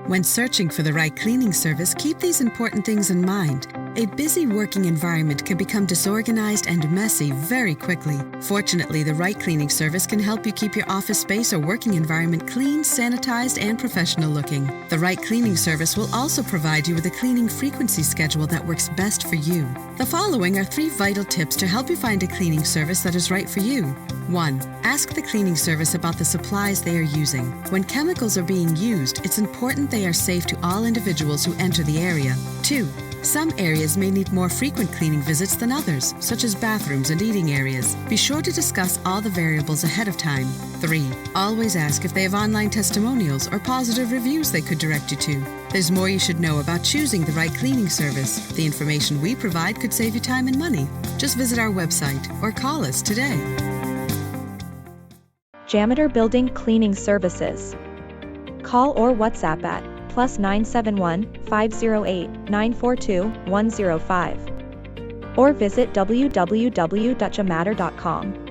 When searching for the right cleaning service, keep these important things in mind. A busy working environment can become disorganized and messy very quickly. Fortunately, the right cleaning service can help you keep your office space or working environment clean, sanitized, and professional looking. The right cleaning service will also provide you with a cleaning frequency schedule that works best for you. The following are 3 vital tips to help you find a cleaning service that is right for you. 1. Ask the cleaning service about the supplies they are using. When chemicals are being used, it's important they are safe to all individuals who enter the area. 2. Some areas may need more frequent cleaning visits than others, such as bathrooms and eating areas. Be sure to discuss all the variables ahead of time. 3. Always ask if they have online testimonials or positive reviews they could direct you to. There's more you should know about choosing the right cleaning service. The information we provide could save you time and money. Just visit our website or call us today. Jamadder Building Cleaning Services. Call or WhatsApp at +971 508 942 105 or visit www.jamadder.com.